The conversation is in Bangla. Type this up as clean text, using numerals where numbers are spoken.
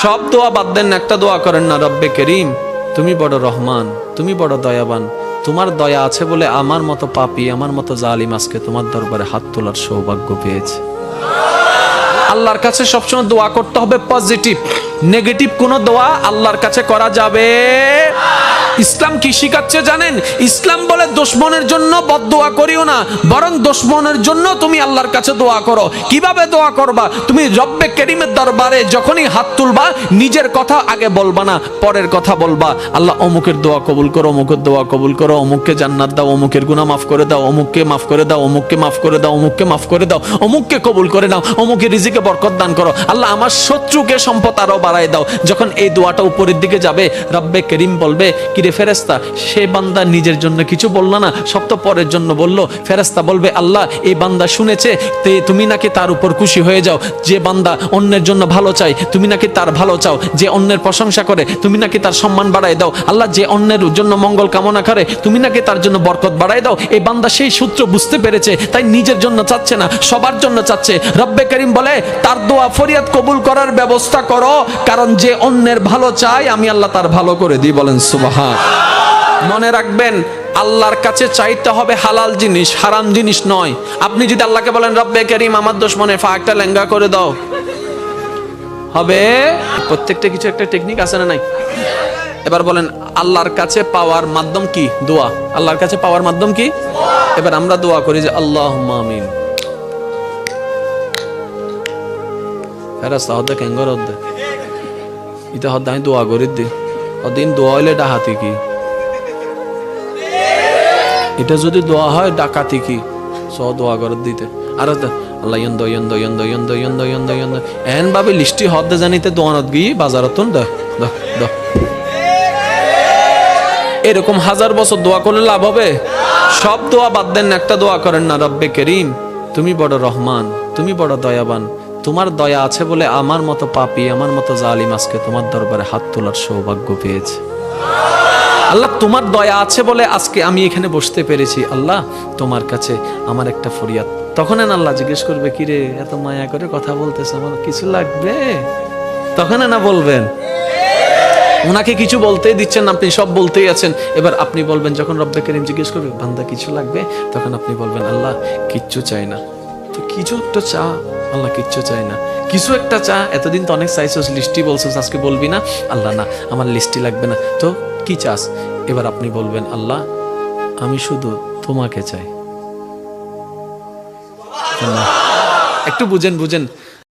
সব দোয়া বাদ দেন, একটা দোয়া করেন না, রব্বে করিম তুমি বড় রহমান, তুমি বড় দয়াবান, তোমার দয়া আছে বলে আমার মতো পাপী, আমার মতো জালিম আজকে তোমার দরবারে হাত তোলার সৌভাগ্য পেয়েছে। আল্লাহর কাছে সবসময় দোয়া করতে হবে পজিটিভ, নেগেটিভ কোনো দোয়া আল্লাহর কাছে করা যাবে। ইসলাম কি শিখাচ্ছে জানেন? ইসলাম বলে দুশমনের জন্য বদদোয়া করিও না, বরং দুশমনের জন্য তুমি আল্লাহর কাছে দোয়া করো। কিভাবে দোয়া করবা? তুমি রব্বে করিমের দরবারে যখনই হাত তুলবা, নিজের কথা আগে বলবা না, পরের কথা বলবা। আল্লাহ অমুকের দোয়া কবুল করো, অমুকের দোয়া কবুল করো, অমুককে জান্নাত দাও, অমুকের গুনাহ মাফ করে দাও, অমুককে মাফ করে দাও, অমুককে মাফ করে দাও, অমুককে মাফ করে দাও, অমুককে কবুল করে নাও, অমুকের রিজিকে বরকত দান করো। আল্লাহ আমার শত্রুকে সম্পদ আরো বাড়ায় দাও। যখন এই দোয়াটা উপরের দিকে যাবে, রব্বে করিম বলবে, কিরে ফেরেশতা, সে বান্দা নিজের জন্য কিছু বলল না, সব তো পরের জন্য বলল। ফেরেশতা বলবে, আল্লাহ এই বান্দা শুনেছে, তুমি নাকি তার উপর খুশি হয়ে যাও। যে বান্দা অন্যের জন্য ভালো চাই, তুমি নাকি তার ভালো চাও। যে অন্যের প্রশংসা করে, তুমি নাকি তার সম্মান বাড়ায় দাও। আল্লাহ যে অন্যের জন্য মঙ্গল কামনা করে, তুমি নাকি তার জন্য বরকত বাড়ায় দাও। এই বান্দা সেই সূত্র বুঝতে পেরেছে, তাই নিজের জন্য চাচ্ছে না, সবার জন্য চাচ্ছে। রব্বে করিম বলে, তার দোয়া ফরিয়াদ কবুল করার ব্যবস্থা করো, কারণ যে অন্যের ভালো চায় আমি আল্লাহ তার ভালো করে দিই। বলেন সুবহান। মনে রাখবেন, আল্লাহর কাছে চাইতে হবে হালাল জিনিস, হারাম জিনিস নয়। আপনি যদি আল্লাহকে বলেন, রব্বে করিম আমার দুশমনের ফাঁকটা লেঙ্গা করে দাও, হবে? প্রত্যেকটা কিছু একটা টেকনিক আছে না নাই? এবার বলেন, আল্লাহর কাছে পাওয়ার মাধ্যম কি? দোয়া। আল্লাহর কাছে পাওয়ার মাধ্যম কি? এবার আমরা দোয়া করি যে আল্লাহুম্মা আমিন। ফেরেশতা হদ্দে কেঙ্গর হদ্দে ইতা হদ্দে আমি দোয়া করি দি অদিন দোয়া হইলে ডাহাতি কি? এটা যদি দোয়া হয় ডাকাতি কি? সব দোয়া করে দিতে। আর আল্লাহ ইয়ন্দ ইয়ন্দ ইয়ন্দ ইয়ন্দ ইয়ন্দ ইয়ন্দ ইয়ন্দ এন ভাবে লিস্টি হদ্দে জানিতে দোয়ানত গিয়ে বাজারত দ দ দ এরকম হাজার বছর দোয়া করলে লাভ হবে? সব দোয়া বাদ দেন, একটা দোয়া করেন না, রব্বে করিম তুমি বড় রহমান, তুমি বড় দয়াবান, তোমার দয়া আছে বলে আমার মতো পাপী, আমার মতো জালিম আজকে তোমার দরবারে হাত তোলার সৌভাগ্য পেয়েছে। আল্লাহ তোমার দয়া আছে বলে আজকে আমি এখানে বসতে পেরেছি। আল্লাহ তোমার কাছে আমার একটা ফরিয়াদ। তখন আল্লাহ জিজ্ঞেস করবে, কিরে এত মায়া করে কথা বলতেছ, আমার কিছু লাগবে? তখন না বলবেন, ওনাকে কিছু বলতেই দিচ্ছেন, আপনি সব বলতেই আছেন। এবার আপনি বলবেন, যখন রব্বে করিম জিজ্ঞেস করবে, বান্দা কিছু লাগবে, তখন আপনি বলবেন, আল্লাহ কিচ্ছু চাই না। তো কিছু একটা চা, আল্লাহ কিচ্ছু চাই না, কিছু একটা চা। এতদিন তো অনেক চাইছিস, লিস্টি বলছিস, আজকে বলবি না? আল্লাহ না, আমার লিস্টি লাগবে না, তো কি চাস? এবার আপনি বলবেন, আল্লাহ আমি শুধু তোমাকে চাই। একটু বুঝেন বুঝেন